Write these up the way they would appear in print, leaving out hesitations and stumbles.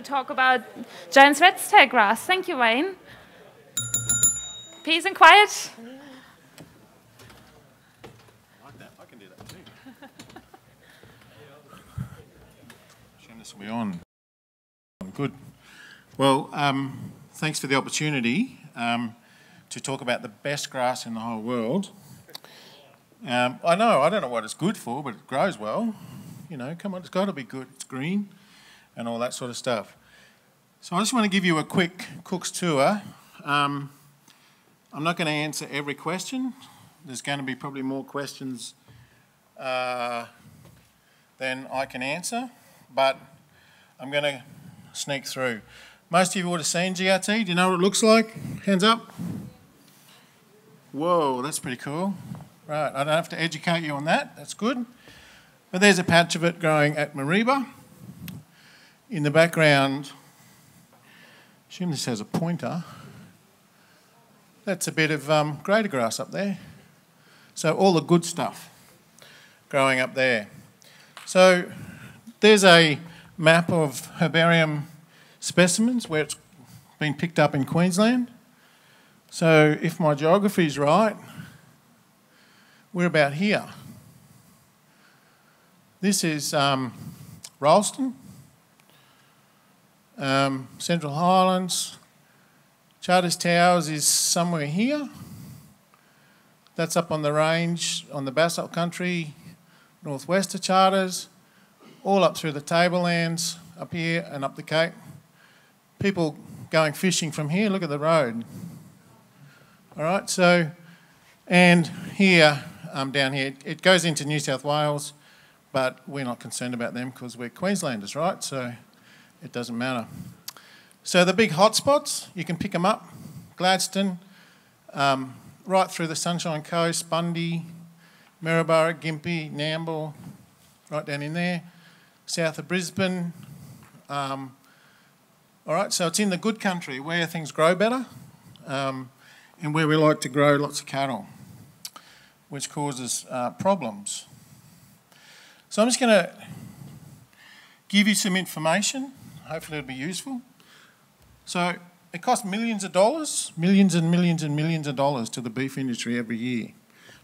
to talk about Giant's red tail grass. Thank you, Wayne. Peace and quiet. I like that. I can do that too. Shame this will be on. Good. Well, thanks for the opportunity to talk about the best grass in the whole world. I don't know what it's good for, but it grows well. You know, come on, it's got to be good. It's green and all that sort of stuff. So I just want to give you a quick cook's tour. I'm not going to answer every question. There's going to be probably more questions than I can answer, but I'm going to sneak through. Most of you would have seen GRT. Do you know what it looks like? Hands up. Whoa, that's pretty cool. Right, I don't have to educate you on that. That's good. But there's a patch of it growing at Mariba. In the background, I assume this has a pointer. That's a bit of greater grass up there. So all the good stuff growing up there. So there's a map of herbarium specimens where it's been picked up in Queensland. So if my geography is right, we're about here. This is Ralston, Central Highlands. Charters Towers is somewhere here. That's up on the range, on the basalt country, northwest of Charters, all up through the tablelands, up here and up the Cape. People going fishing from here, look at the road. All right, so, and here, down here, it goes into New South Wales, but we're not concerned about them because we're Queenslanders, right? So it doesn't matter. So the big hotspots, you can pick them up. Gladstone, right through the Sunshine Coast, Bundy, Maryborough, Gympie, Nambour, right down in there. South of Brisbane. All right, so it's in the good country where things grow better and where we like to grow lots of cattle, which causes problems. So I'm just going to give you some information. Hopefully it'll be useful. So it costs millions of dollars, millions and millions and millions of dollars to the beef industry every year.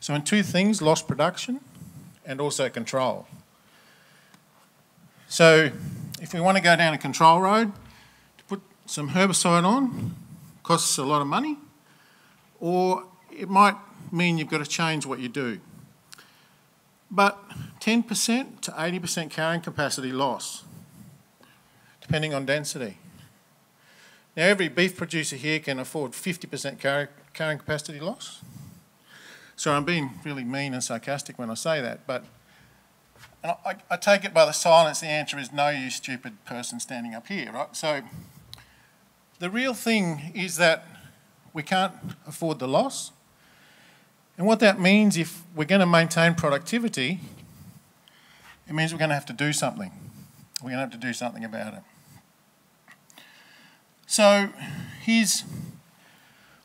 So in two things, lost production and also control. So if we want to go down a control road, to put some herbicide on costs a lot of money, or it might mean you've got to change what you do. But 10% to 80% carrying capacity loss, depending on density. Now, every beef producer here can afford 50% carrying capacity loss. So I'm being really mean and sarcastic when I say that, but I take it by the silence, the answer is no, you stupid person standing up here, right? So the real thing is that we can't afford the loss. And what that means, if we're going to maintain productivity, it means we're going to have to do something. We're going to have to do something about it. So here's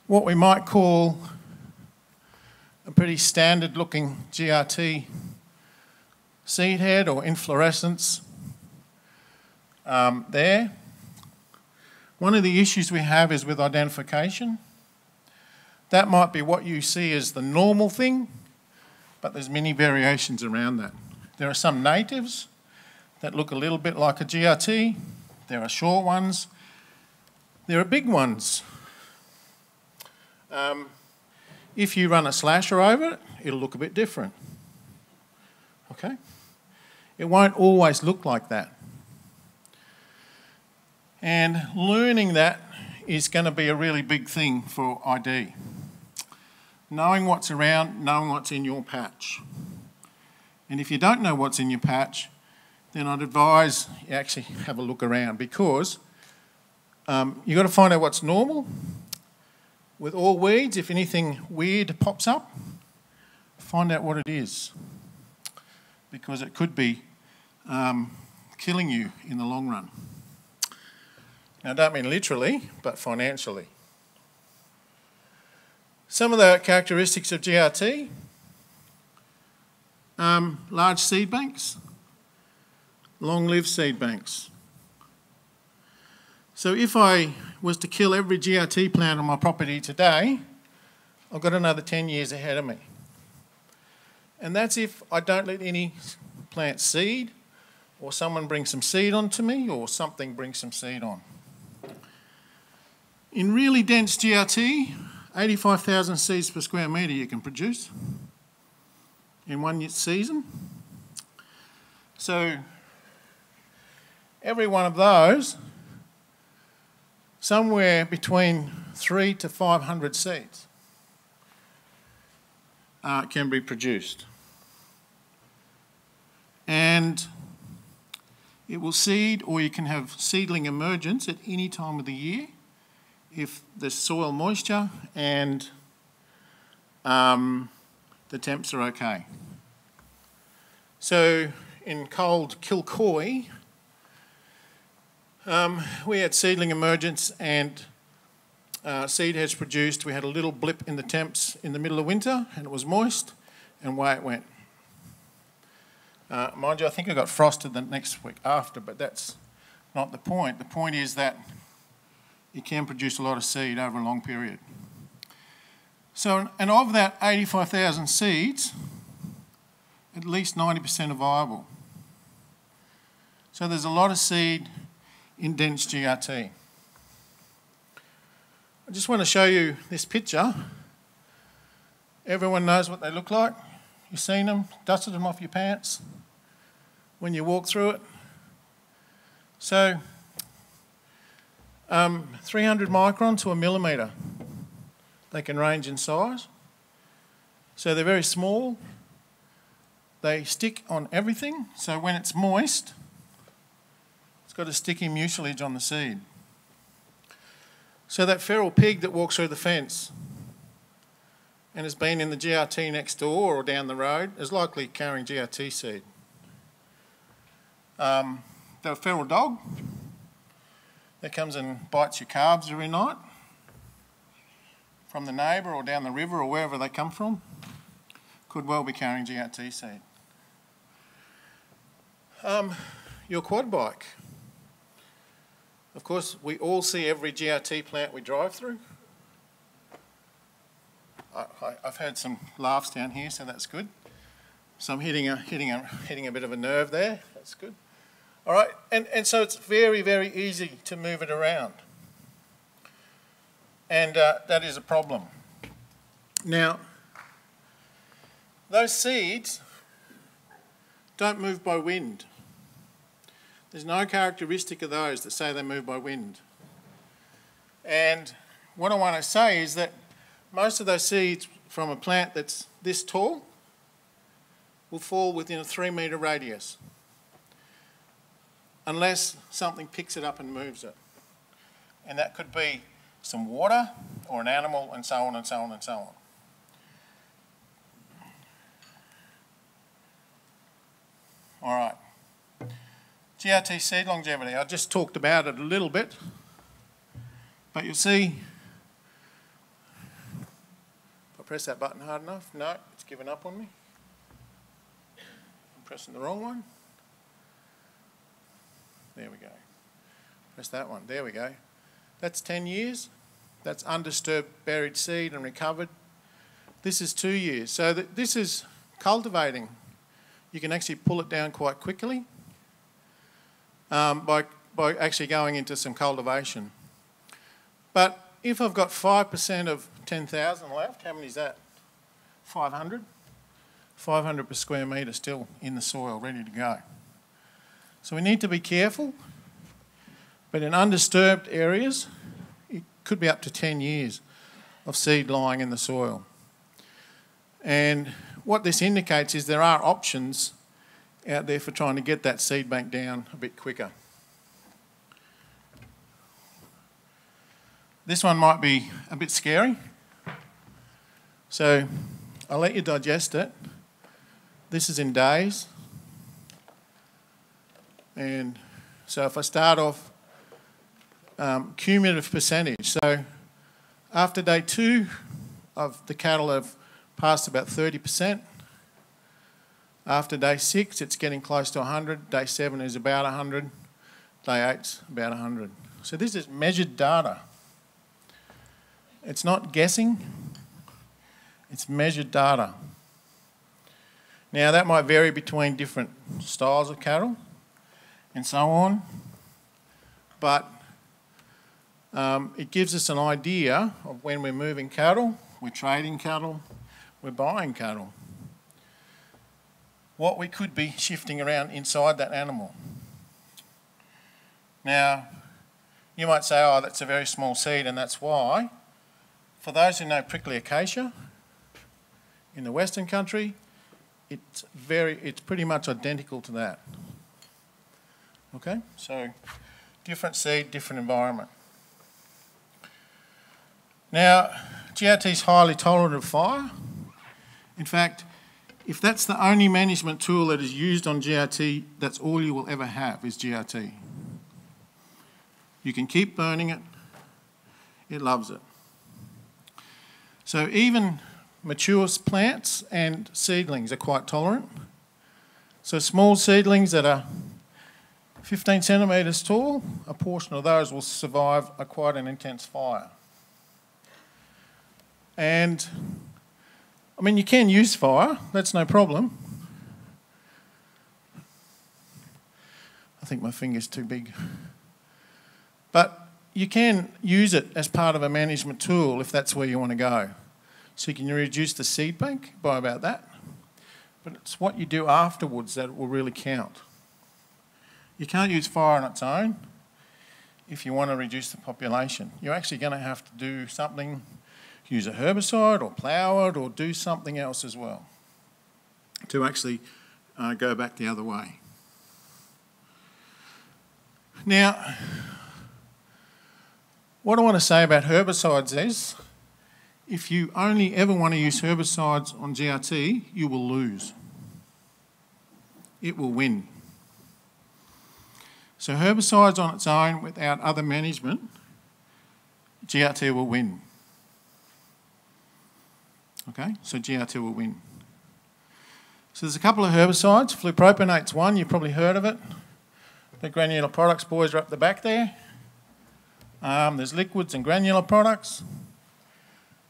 what we might call a pretty standard looking GRT seed head or inflorescence there. One of the issues we have is with identification. That might be what you see as the normal thing, but there's many variations around that. There are some natives that look a little bit like a GRT. There are short ones. There are big ones. If you run a slasher over it, it'll look a bit different. Okay? It won't always look like that. And learning that is going to be a really big thing for ID. Knowing what's around, knowing what's in your patch. And if you don't know what's in your patch, then I'd advise you actually have a look around, because you've got to find out what's normal. With all weeds, if anything weird pops up, find out what it is, because it could be killing you in the long run. Now, I don't mean literally, but financially. Some of the characteristics of GRT, large seed banks, long-lived seed banks. So if I was to kill every GRT plant on my property today, I've got another 10 years ahead of me. And that's if I don't let any plants seed, or someone brings some seed onto me, or something brings some seed on. In really dense GRT, 85,000 seeds per square metre you can produce in one season. So every one of those, somewhere between 300 to 500 seeds can be produced. And it will seed, or you can have seedling emergence at any time of the year if there's soil moisture and the temps are okay. So in cold Kilcoy, we had seedling emergence and seed heads produced. We had a little blip in the temps in the middle of winter and it was moist, and away it went. Mind you, I think I got frosted the next week after, but that's not the point. The point is that you can produce a lot of seed over a long period. So, and of that 85,000 seeds, at least 90% are viable. So there's a lot of seed in dense GRT. I just want to show you this picture. Everyone knows what they look like. You've seen them, dusted them off your pants when you walk through it. So 300 micron to a millimetre. They can range in size. So they're very small. They stick on everything. So when it's moist, it's got a sticky mucilage on the seed. So that feral pig that walks through the fence and has been in the GRT next door or down the road is likely carrying GRT seed. The feral dog that comes and bites your calves every night from the neighbour or down the river or wherever they come from could well be carrying GRT seed. Your quad bike. Of course, we all see every GRT plant we drive through. I've heard some laughs down here, so that's good. So I'm hitting a bit of a nerve there. That's good. All right, and so it's very, very easy to move it around. And that is a problem. Now, those seeds don't move by wind. There's no characteristic of those that say they move by wind. And what I want to say is that most of those seeds from a plant that's this tall will fall within a 3-metre radius, unless something picks it up and moves it. And that could be some water or an animal, and so on and so on and so on. All right. GRT seed longevity. I just talked about it a little bit, but you'll see, if I press that button hard enough, no, it's given up on me. I'm pressing the wrong one. There we go. Press that one. There we go. That's 10 years. That's undisturbed buried seed and recovered. This is 2 years. So this is cultivating. You can actually pull it down quite quickly by actually going into some cultivation. But if I've got 5% of 10,000 left, how many is that? 500? 500 per square metre still in the soil, ready to go. So we need to be careful, but in undisturbed areas, it could be up to 10 years of seed lying in the soil. And what this indicates is there are options out there for trying to get that seed bank down a bit quicker. This one might be a bit scary, so I'll let you digest it. This is in days. And so if I start off cumulative percentage, so after day 2 of the cattle have passed about 30%. After day 6 it's getting close to 100, day 7 is about 100, day 8's about 100. So this is measured data. It's not guessing, it's measured data. Now that might vary between different styles of cattle and so on, but it gives us an idea of when we're moving cattle, we're trading cattle, we're buying cattle, what we could be shifting around inside that animal. Now, you might say, oh, that's a very small seed, and that's why. For those who know prickly acacia, in the Western country, it's pretty much identical to that. Okay, so different seed, different environment. Now, GRT is highly tolerant of fire. In fact, if that's the only management tool that is used on GRT, that's all you will ever have is GRT. You can keep burning it, it loves it. So even mature plants and seedlings are quite tolerant. So small seedlings that are 15 centimetres tall, a portion of those will survive quite an intense fire. And, I mean, you can use fire, that's no problem. I think my finger's too big. But you can use it as part of a management tool if that's where you want to go. So you can reduce the seed bank by about that. But it's what you do afterwards that will really count. You can't use fire on its own if you want to reduce the population. You're actually going to have to do something, use a herbicide or plough it or do something else as well to actually go back the other way. Now, what I want to say about herbicides is, if you only ever want to use herbicides on GRT, you will lose. It will win. So herbicides on its own without other management, GRT will win. Okay, so GRT will win. So there's a couple of herbicides. Flupropionate's one, you've probably heard of it. The granular products boys are up the back there. There's liquids and granular products.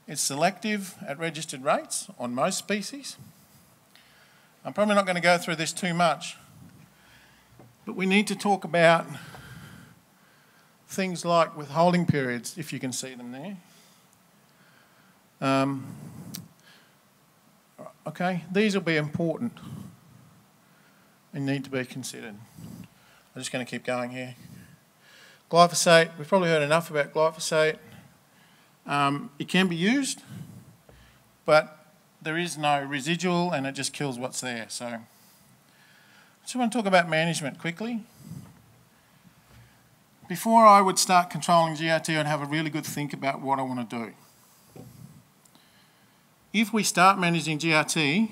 It's selective at registered rates on most species. I'm probably not going to go through this too much, but we need to talk about things like withholding periods, if you can see them there. Okay, these will be important and need to be considered. I'm just going to keep going here. Glyphosate, we've probably heard enough about glyphosate. It can be used, but there is no residual and it just kills what's there. So I just want to talk about management quickly. Before I would start controlling GRT, I'd have a really good think about what I want to do. If we start managing GRT,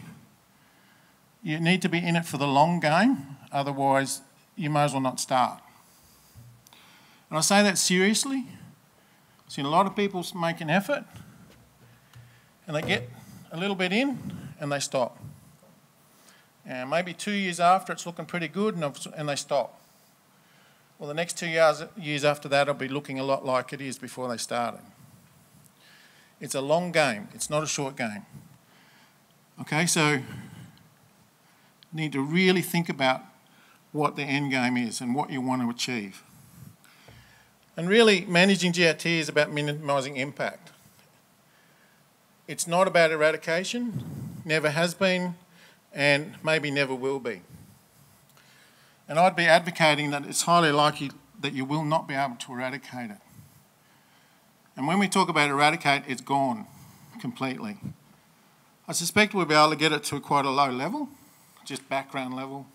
you need to be in it for the long game, otherwise you may as well not start. And I say that seriously. I've seen a lot of people make an effort and they get a little bit in and they stop. And maybe 2 years after it's looking pretty good and they stop. Well, the next 2 years after that will be looking a lot like it is before they started. It's a long game, it's not a short game. Okay, so you need to really think about what the end game is and what you want to achieve. And really, managing GRT is about minimising impact. It's not about eradication, never has been, and maybe never will be. And I'd be advocating that it's highly likely that you will not be able to eradicate it. And when we talk about eradicate, it's gone completely. I suspect we'll be able to get it to quite a low level, just background level.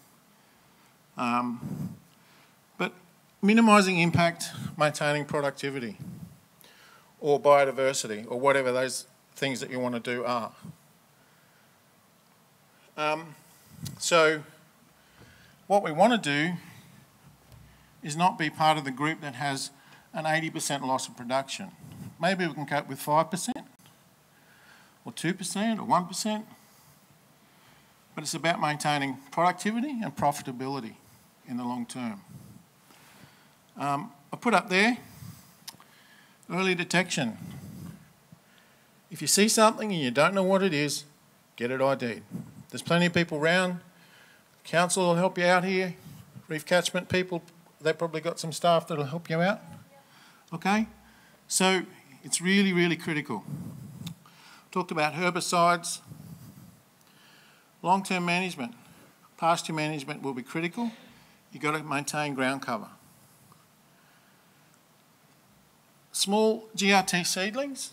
But minimising impact, maintaining productivity, or biodiversity, or whatever those things that you want to do are. So what we want to do is not be part of the group that has an 80% loss of production. Maybe we can cope with 5% or 2% or 1%, but it's about maintaining productivity and profitability in the long term. I I put up there, early detection. If you see something and you don't know what it is, get it ID'd. There's plenty of people around. Council will help you out here. Reef catchment people, they've probably got some staff that'll help you out. Okay? So it's really, really critical. Talked about herbicides. Long-term management. Pasture management will be critical. You've got to maintain ground cover. Small GRT seedlings,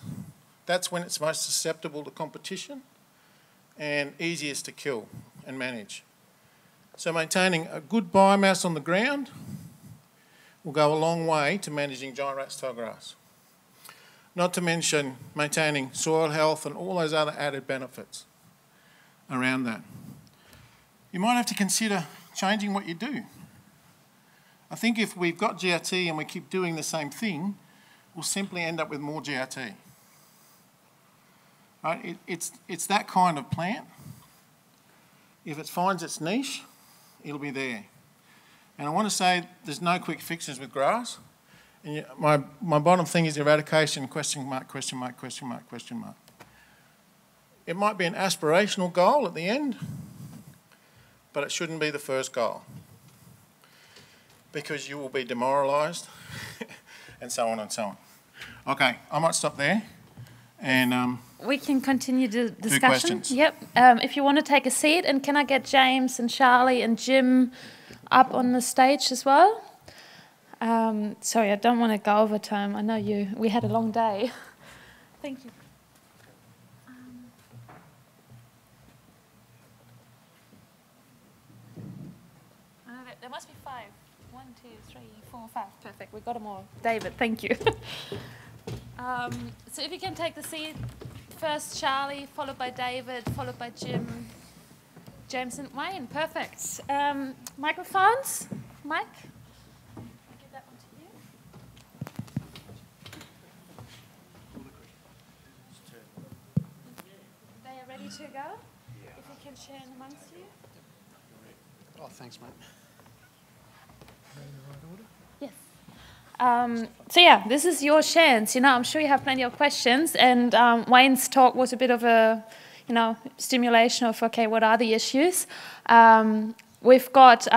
that's when it's most susceptible to competition and easiest to kill and manage. So maintaining a good biomass on the ground will go a long way to managing giant rat-tailed grass. Not to mention maintaining soil health and all those other added benefits around that. You might have to consider changing what you do. I think if we've got GRT and we keep doing the same thing, we'll simply end up with more GRT. Right? It's that kind of plant. If it finds its niche, it'll be there. And I want to say there's no quick fixes with grass. And my bottom thing is eradication, question mark, question mark, question mark, question mark. It might be an aspirational goal at the end, but it shouldn't be the first goal, because you will be demoralised and so on and so on. Okay, I might stop there and we can continue the discussion. do questions. Yep. If you want to take a seat, and can I get James and Charlie and Jim up on the stage as well? Sorry, I don't want to go over time. I know we had a long day. Thank you. There must be 5. 1, 2, 3, 4, 5. Perfect. We got them all. David, thank you. So if you can take the seat, first Charlie, followed by David, followed by Jim, James and Wayne. Perfect. Microphones? Mike? I'll give that one to you. They are ready to go? If you can share amongst you. Oh, thanks, mate. Yes. So yeah, this is your chance. I'm sure you have plenty of questions, and Wayne's talk was a bit of a, stimulation of, okay, what are the issues? We've got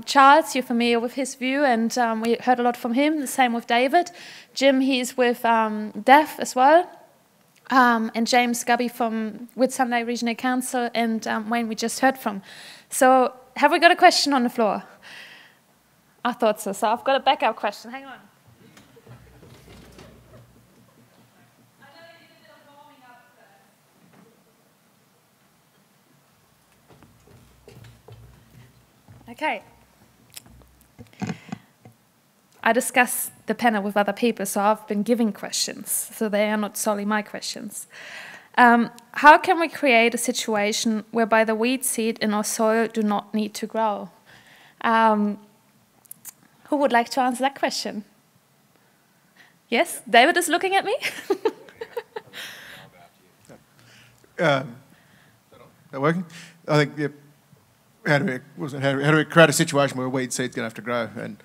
Charles, you're familiar with his view, and we heard a lot from him, the same with David. Jim, he's with DAF as well. And James Gubby from Whitsunday Regional Council, and Wayne we just heard from. So have we got a question on the floor? I thought so. So I've got a backup question. Hang on. Okay. I discuss the panel with other people, so I've been giving questions, so they are not solely my questions. How can we create a situation whereby the weed seed in our soil do not need to grow? Who would like to answer that question? Yes, David is looking at me. That working? I think, yeah, how do we create a situation where a weed seed's going to have to grow? And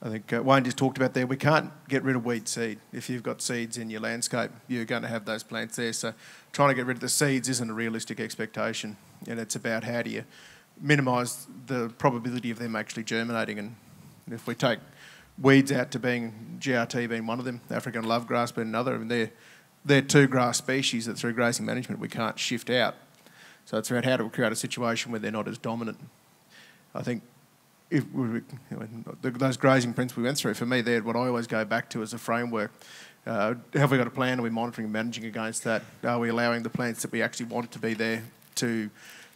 I think Wayne just talked about there, we can't get rid of weed seed. If you've got seeds in your landscape, you're going to have those plants there. So trying to get rid of the seeds isn't a realistic expectation. And it's about how do you minimise the probability of them actually germinating. And if we take weeds out to being GRT being one of them, African lovegrass being another, and they're two grass species that through grazing management we can't shift out. So it's about how do we create a situation where they're not as dominant. I think if those grazing principles we went through, for me, they're what I always go back to as a framework. Have we got a plan? Are we monitoring and managing against that? Are we allowing the plants that we actually want to be there to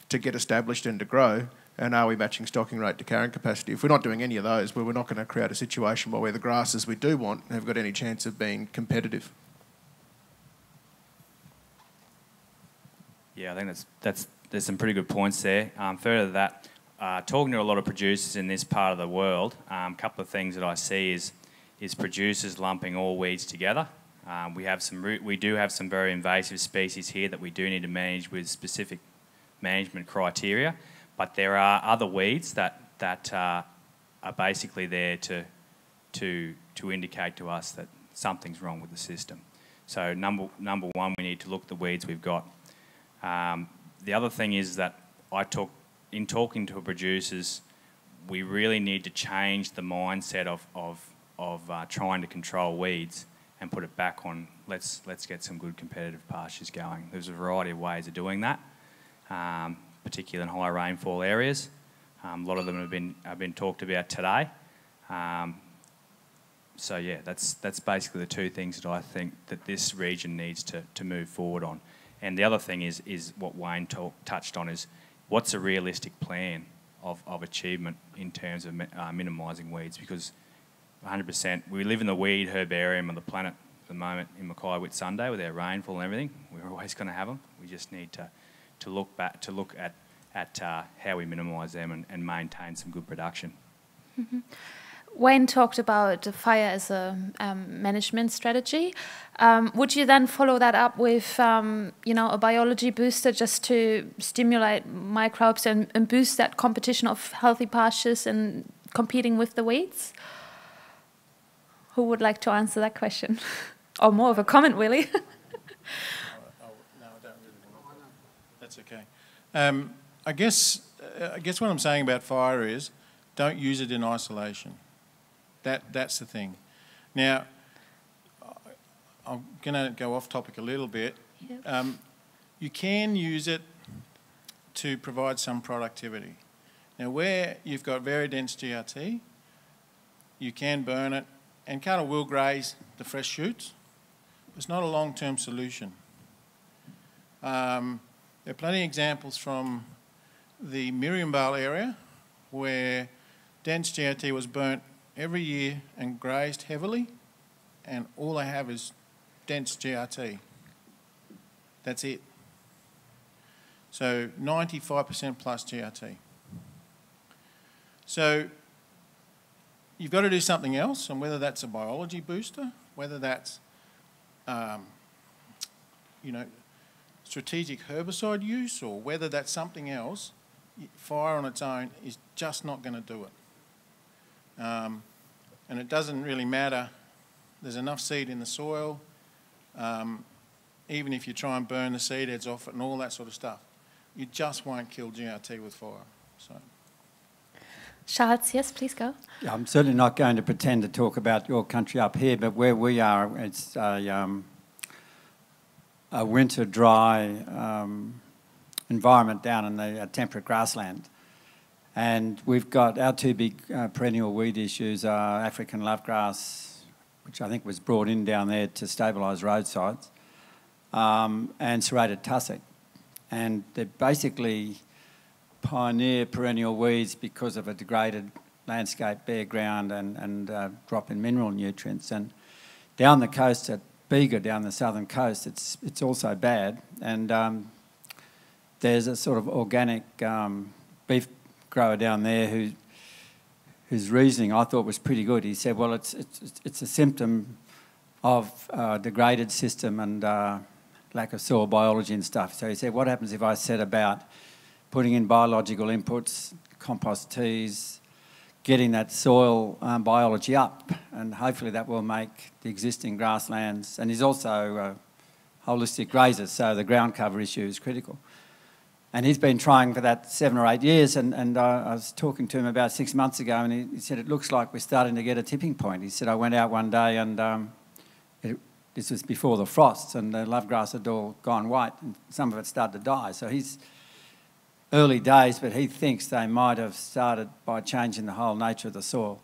get established and to grow? And are we matching stocking rate to carrying capacity? If we're not doing any of those, well, we're not going to create a situation where the grasses we do want have got any chance of being competitive. Yeah, I think there's some pretty good points there. Further to that, talking to a lot of producers in this part of the world, a couple of things that I see is producers lumping all weeds together. We do have some very invasive species here that we do need to manage with specific management criteria, but there are other weeds that are basically there to to indicate to us that something's wrong with the system. So number one, we need to look at the weeds we've got. The other thing is that in talking to producers, we really need to change the mindset of trying to control weeds and put it back on let's get some good competitive pastures going. There's a variety of ways of doing that, particularly in high rainfall areas. A lot of them have been talked about today. So yeah, that's basically the two things that I think that this region needs to move forward on. And the other thing is what Wayne touched on is what's a realistic plan of achievement in terms of minimising weeds, because 100%, we live in the weed herbarium of the planet at the moment in Mackay with Sunday with our rainfall and everything. We're always going to have them. We just need to look at how we minimise them and maintain some good production. Mm-hmm. Wayne talked about the fire as a management strategy. Would you then follow that up with, a biology booster just to stimulate microbes and boost that competition of healthy pastures and competing with the weeds? Who would like to answer that question? Or more of a comment, really? No, I don't really want to. That's okay. I guess what I'm saying about fire is don't use it in isolation. That's the thing. Now, I'm going to go off topic a little bit. Yep. You can use it to provide some productivity. Now, where you've got very dense GRT, you can burn it, and cattle will graze the fresh shoots. It's not a long-term solution. There are plenty of examples from the Miriambale area where dense GRT was burnt every year and grazed heavily, and all they have is dense GRT. That's it. So 95% plus GRT. So you've got to do something else, and whether that's a biology booster, whether that's strategic herbicide use, or whether that's something else, fire on its own is just not going to do it. And it doesn't really matter. There's enough seed in the soil. Even if you try and burn the seed heads off it and all that sort of stuff, you just won't kill GRT with fire. So. Charles, yes, please go. Yeah, I'm certainly not going to pretend to talk about your country up here, but where we are, it's a winter dry environment down in the temperate grassland. And we've got our two big perennial weed issues are African lovegrass, which I think was brought in down there to stabilise roadsides, and serrated tussock. And they're basically pioneer perennial weeds because of a degraded landscape, bare ground and drop in mineral nutrients. And down the coast at Bega, down the southern coast, it's also bad. And there's a sort of organic beef grower down there whose reasoning I thought was pretty good. He said, well, it's a symptom of degraded system and lack of soil biology and stuff. So he said, what happens if I set about putting in biological inputs, compost teas, getting that soil biology up, and hopefully that will make the existing grasslands, and he's also a holistic grazer, so the ground cover issue is critical. And he's been trying for that 7 or 8 years, and I was talking to him about 6 months ago, and he said, it looks like we're starting to get a tipping point. He said, I went out one day, and this was before the frosts, and the lovegrass had all gone white, and some of it started to die. So he's early days, but he thinks they might have started by changing the whole nature of the soil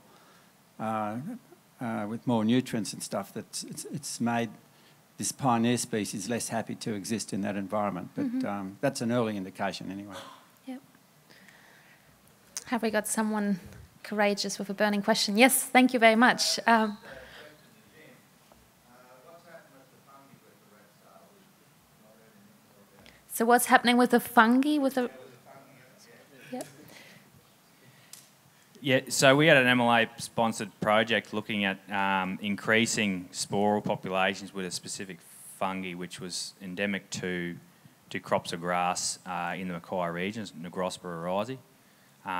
with more nutrients and stuff. That it's made this pioneer species less happy to exist in that environment. But that's an early indication anyway. Yep. Have we got someone courageous with a burning question? Yes, thank you very much. So what's happening with the fungi? Yep. Yeah, so we had an MLA-sponsored project looking at increasing sporal populations with a specific fungi which was endemic to crops of grass in the Mackay region, Negrospora oryzae,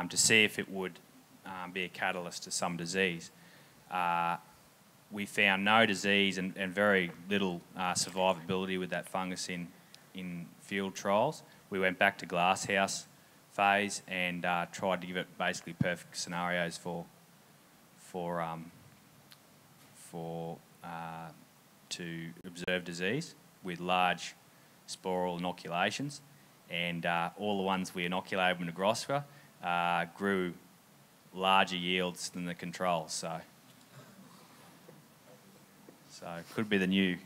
to see if it would be a catalyst to some disease. we found no disease and very little survivability with that fungus in field trials. We went back to glasshouse phase and tried to give it basically perfect scenarios to observe disease with large sporal inoculations, and all the ones we inoculated with Negroska grew larger yields than the controls. So it could be the new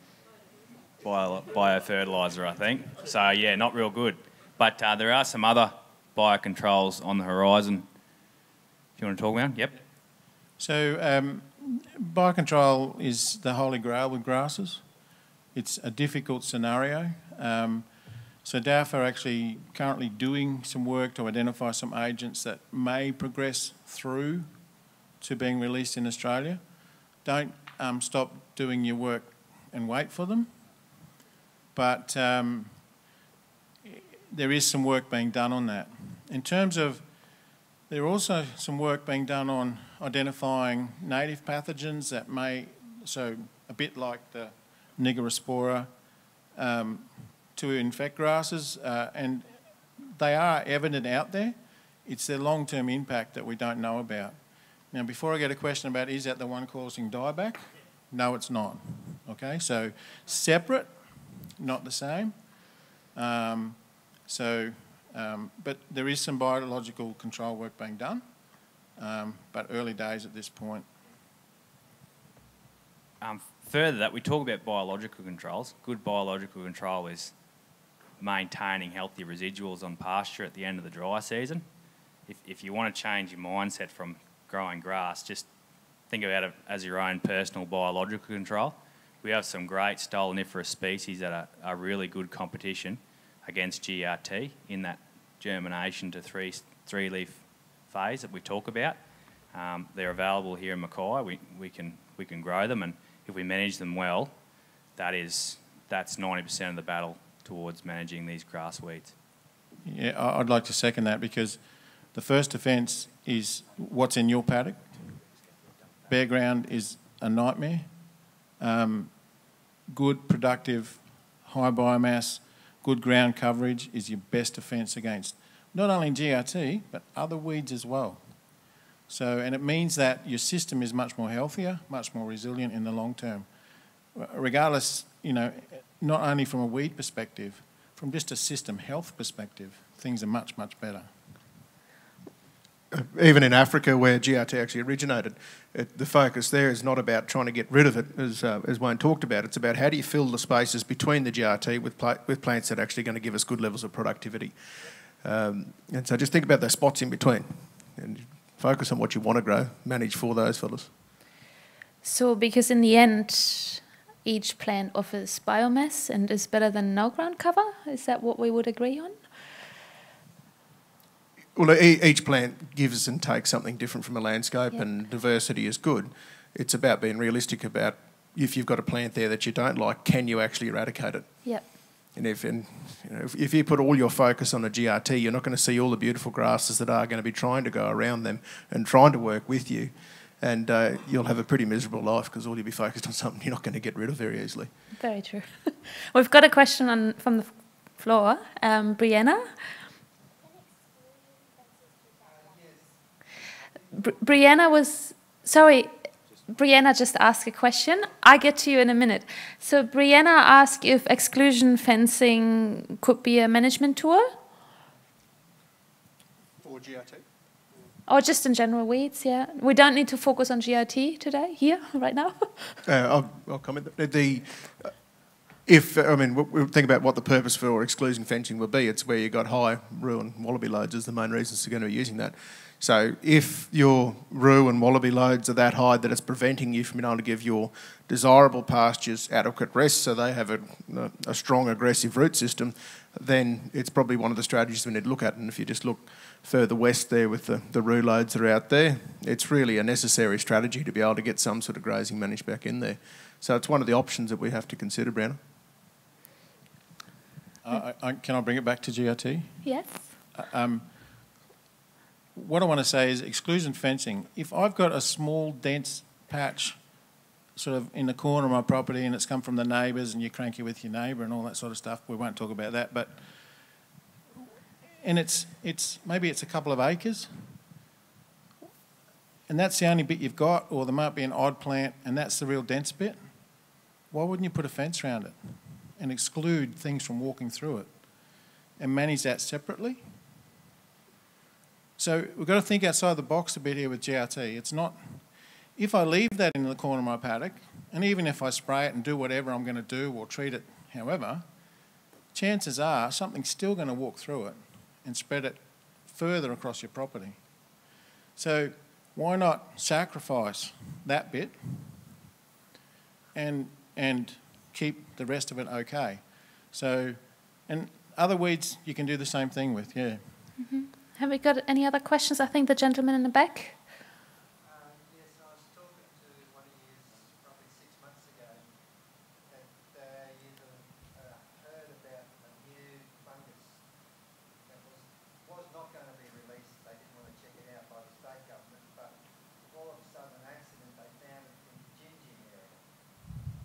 biofertiliser, I think. So yeah, not real good. But there are some other biocontrols on the horizon. Do you want to talk about? Yep. So biocontrol is the holy grail with grasses. It's a difficult scenario. So DAF are actually currently doing some work to identify some agents that may progress through to being released in Australia. Don't stop doing your work and wait for them. But there is some work being done on that. In terms of, there also some work being done on identifying native pathogens that may, so a bit like the Nigerospora, to infect grasses, and they are evident out there. It's their long-term impact that we don't know about. Now, before I get a question about is that the one causing dieback, no, it's not. Okay, so separate, not the same. But there is some biological control work being done, but early days at this point. Further that, we talk about biological controls. Good biological control is maintaining healthy residuals on pasture at the end of the dry season. If you want to change your mindset from growing grass, just think about it as your own personal biological control. We have some great stoloniferous species that are really good competition against GRT in that germination to three-leaf phase that we talk about. They're available here in Mackay. We can grow them, and if we manage them well, that's 90% of the battle towards managing these grass weeds. Yeah, I'd like to second that, because the first defence is what's in your paddock. Bare ground is a nightmare. Good, productive, high biomass, good ground coverage is your best defence against not only GRT, but other weeds as well. So, and it means that your system is much more healthier, much more resilient in the long term. Regardless, you know, not only from a weed perspective, from just a system health perspective, things are much, much better. Even in Africa, where GRT actually originated, the focus there is not about trying to get rid of it, as Wayne talked about. It's about how do you fill the spaces between the GRT with plants that are actually going to give us good levels of productivity. And so just think about those spots in between and focus on what you want to grow, manage for those fellas. So, because in the end, each plant offers biomass and is better than no ground cover, is that what we would agree on? Well, each plant gives and takes something different from a landscape, and diversity is good. It's about being realistic about if you've got a plant there that you don't like, can you actually eradicate it? Yep. And if you put all your focus on a GRT, you're not going to see all the beautiful grasses that are going to be trying to go around them and trying to work with you. And you'll have a pretty miserable life because all you'll be focused on something you're not going to get rid of very easily. Very true. We've got a question from the floor. Brianna? Brianna just asked a question. I get to you in a minute. So Brianna asked if exclusion fencing could be a management tool? For GRT? Or just in general weeds, yeah. We don't need to focus on GRT today, here, right now. I'll comment. We'll think about what the purpose for exclusion fencing will be. It's where you've got high rue and wallaby loads as the main reasons you're going to be using that. So if your rue and wallaby loads are that high that it's preventing you from being able to give your desirable pastures adequate rest so they have a strong aggressive root system, then it's probably one of the strategies we need to look at. And if you just look further west there with the rue loads that are out there, it's really a necessary strategy to be able to get some sort of grazing managed back in there. So it's one of the options that we have to consider, Brianna. Can I bring it back to GRT? Yes. What I want to say is exclusion fencing. If I've got a small, dense patch sort of in the corner of my property and it's come from the neighbours and you're cranky with your neighbour and all that sort of stuff. We won't talk about that, but and it's maybe it's a couple of acres and that's the only bit you've got, or there might be an odd plant and that's the real dense bit. Why wouldn't you put a fence around it and exclude things from walking through it and manage that separately? So we've got to think outside the box a bit here with GRT. It's not, if I leave that in the corner of my paddock, and even if I spray it and do whatever I'm going to do or treat it however, chances are something's still going to walk through it and spread it further across your property. So why not sacrifice that bit and keep the rest of it okay? So, and other weeds you can do the same thing with, yeah. Mm-hmm. Have we got any other questions? I think the gentleman in the back. Yes, I was talking to one of you probably 6 months ago that you heard about a new fungus that was not going to be released. They didn't want to check it out by the state government, but all of a sudden an accident, they found it in the Ginging area.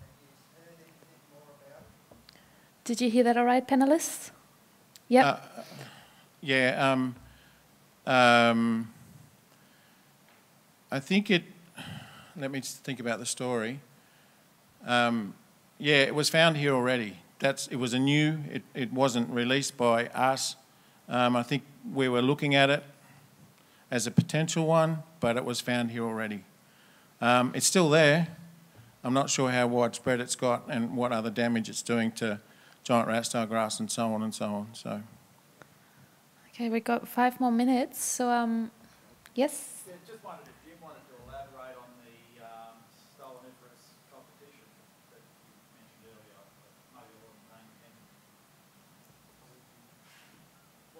Have you heard anything more about it? Did you hear that all right, panellists? Yep. Yeah. I think it, let me just think about the story. Yeah, it was found here already. It was it wasn't released by us. I think we were looking at it as a potential one, but it was found here already. It's still there. I'm not sure how widespread it's got and what other damage it's doing to giant rat-tailed grass and so on and so on. So. Okay, we've got 5 more minutes, so yes? Yeah, just wondered if Jim wanted to elaborate on the stoloniferous competition that you mentioned earlier. Maybe I wasn't paying attention.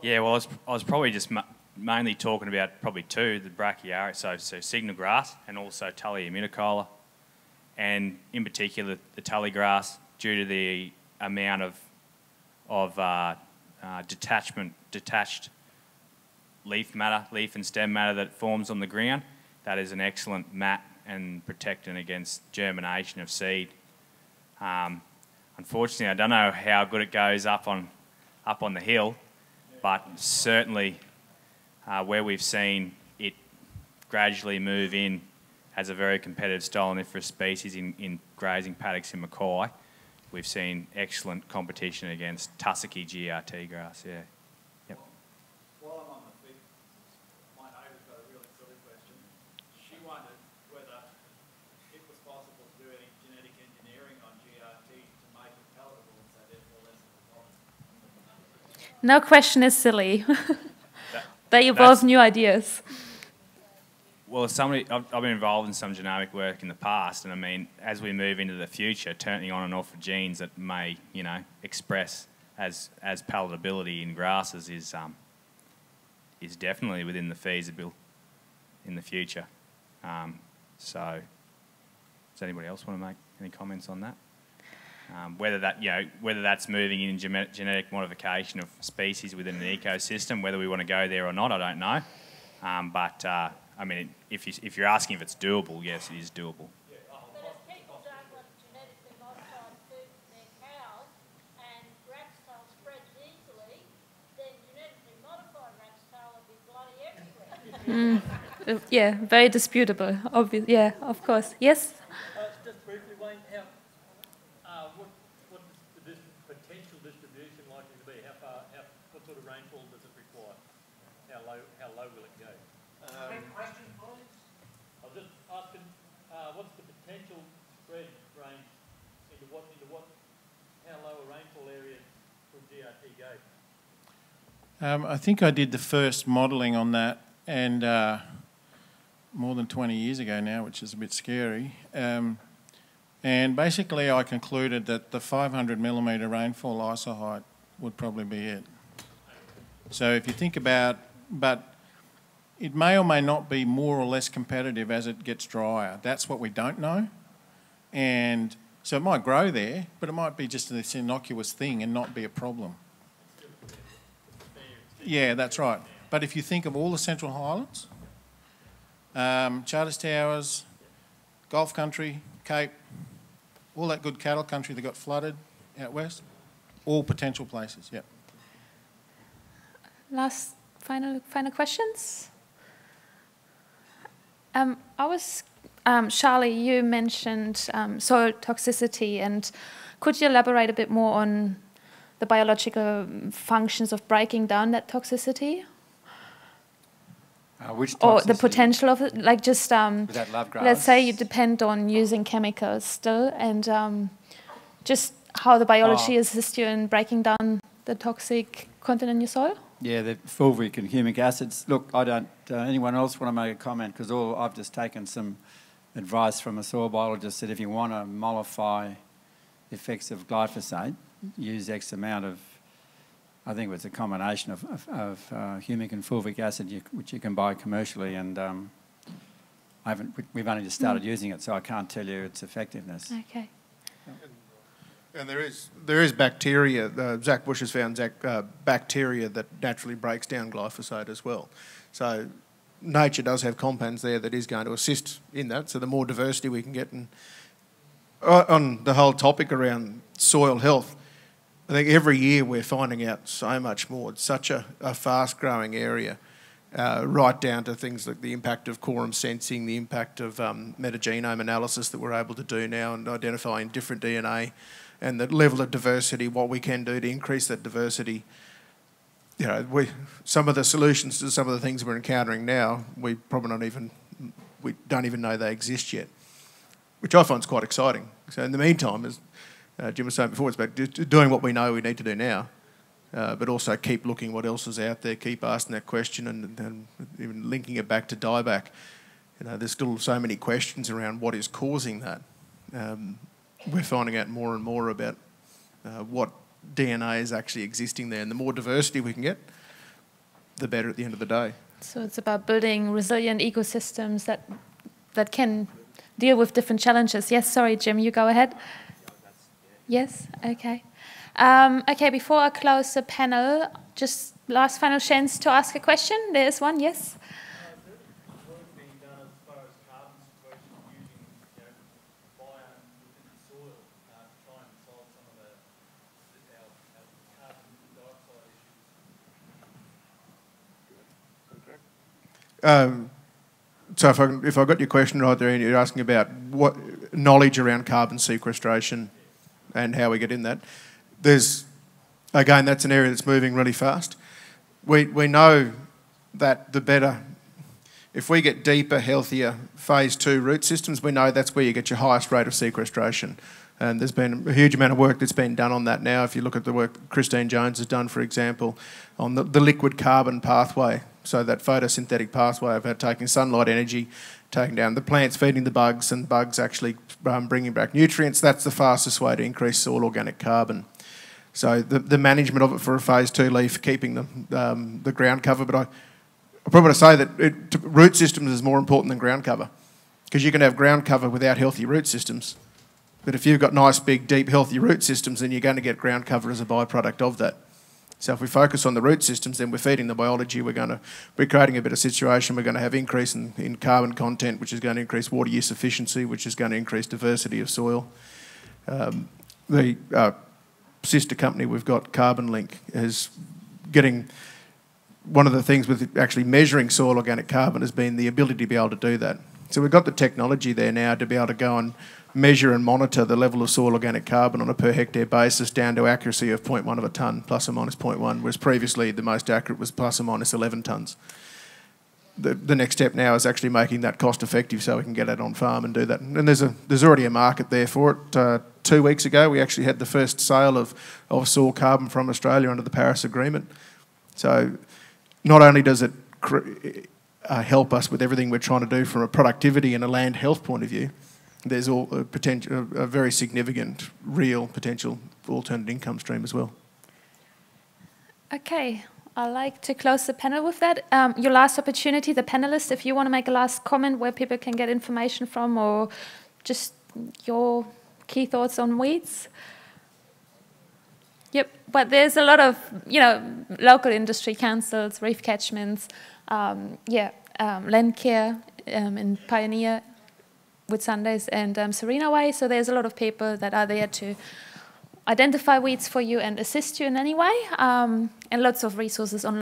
Yeah, well, I was probably just mainly talking about probably two, the Brachyara, so signal grass and also Tully immunicola, and in particular the Tully grass, due to the amount of detached leaf and stem matter that forms on the ground. That is an excellent mat and protectant against germination of seed. Unfortunately, I don't know how good it goes up on the hill, but certainly where we've seen it gradually move in as a very competitive stoloniferous species in grazing paddocks in Mackay, we've seen excellent competition against tussocky GRT grass, yeah. Yep. While I'm on the feed, my neighbour's got a really silly question. She wondered whether it was possible to do any genetic engineering on GRT to make it palatable and so therefore less of a problem. No question is silly. They evolve new ideas. Well, I've been involved in some genomic work in the past, and I mean, as we move into the future, turning on and off of genes that may, express as palatability in grasses is definitely within the feasible in the future. So, does anybody else want to make any comments on that? Whether that's moving in genetic modification of species within an ecosystem, whether we want to go there or not, I don't know. I mean, if you're asking if it's doable, yes, it is doable. But if people don't want genetically modified food for their cows and rat's tail spreads easily, then genetically modified rat's tail will be bloody everywhere. Yeah, very disputable. Yeah, of course. Yes? Just briefly, Wayne, what is the potential distribution likely to be? What sort of rainfall does it require? How low will it go? Question, please. I was just asking, what's the potential spread range into what, how low a rainfall area will GRT go? I think I did the first modelling on that, and more than 20 years ago now, which is a bit scary. And basically I concluded that the 500 millimetre rainfall ISO height would probably be it. So if you think about, but it may or may not be more or less competitive as it gets drier. That's what we don't know. And so it might grow there, but it might be just this innocuous thing and not be a problem. Yeah, that's right. But if you think of all the Central Highlands, Charters Towers, Gulf country, Cape, all that good cattle country that got flooded out west, all potential places, yeah. Last, final questions? Charlie, you mentioned soil toxicity, and could you elaborate a bit more on the biological functions of breaking down that toxicity? Which toxicity? Or the potential of it, like just, with that love grass? let's say you depend on using chemicals still, and just how the biology assists you in breaking down the toxic content in your soil? Yeah, the fulvic and humic acids. Look, I don't, anyone else want to make a comment? Because I've just taken some advice from a soil biologist that if you want to mollify the effects of glyphosate, use X amount of, I think it was a combination of humic and fulvic acid, which you can buy commercially, and we've only just started using it, so I can't tell you its effectiveness. Okay. And there is bacteria. Zach Bush has found bacteria that naturally breaks down glyphosate as well. So nature does have compounds there that is going to assist in that. So the more diversity we can get, and on the whole topic around soil health, I think every year we're finding out so much more. It's such a fast-growing area, right down to things like the impact of quorum sensing, the impact of metagenome analysis that we're able to do now and identifying different DNA, and the level of diversity, what we can do to increase that diversity. You know, some of the solutions to some of the things we're encountering now, we don't even know they exist yet, which I find is quite exciting. So in the meantime, as Jim was saying before, it's about doing what we know we need to do now, but also keep looking what else is out there, keep asking that question, and even linking it back to dieback. You know, there's still so many questions around what is causing that. We're finding out more and more about what DNA is actually existing there, and the more diversity we can get, the better at the end of the day. So it's about building resilient ecosystems that can deal with different challenges. Yes, sorry, Jim, you go ahead. Yes, okay. Okay, before I close the panel, just last final chance to ask a question. There is one, yes? So if I got your question right there, and you're asking about what knowledge around carbon sequestration and how we get in that, again, that's an area that's moving really fast. We know that the better, if we get deeper, healthier phase 2 root systems, we know that's where you get your highest rate of sequestration. And there's been a huge amount of work that's been done on that now. If you look at the work Christine Jones has done, for example, on the liquid carbon pathway, so that photosynthetic pathway of taking sunlight energy, taking down the plants, feeding the bugs, and bugs actually bringing back nutrients, that's the fastest way to increase soil organic carbon. So the management of it for a phase 2 leaf, keeping the ground cover, but I probably want to say that root systems is more important than ground cover, because you can have ground cover without healthy root systems. But if you've got nice, big, deep, healthy root systems, then you're going to get ground cover as a byproduct of that. So if we focus on the root systems, then we're feeding the biology, we're creating a better situation, we're going to have increase in carbon content, which is going to increase water use efficiency, which is going to increase diversity of soil. The sister company we've got, Carbon Link, is getting... One of the things with actually measuring soil organic carbon has been the ability to be able to do that. So we've got the technology there now to be able to go and measure and monitor the level of soil organic carbon on a per hectare basis down to accuracy of 0.1 of a tonne, plus or minus 0.1, whereas previously the most accurate was plus or minus 11 tonnes. The next step now is actually making that cost effective so we can get it on farm and do that. And there's already a market there for it. 2 weeks ago we actually had the first sale of soil carbon from Australia under the Paris Agreement. So not only does it help us with everything we're trying to do from a productivity and a land health point of view, there's a very significant, real potential alternate income stream as well. Okay, I'd like to close the panel with that. Your last opportunity, the panelists, if you want to make a last comment where people can get information from, or just your key thoughts on weeds. Yep, but there's a lot of, local industry councils, reef catchments, land care and Pioneer. Whitsundays and Serena Way. So there's a lot of people that are there to identify weeds for you and assist you in any way, and lots of resources online.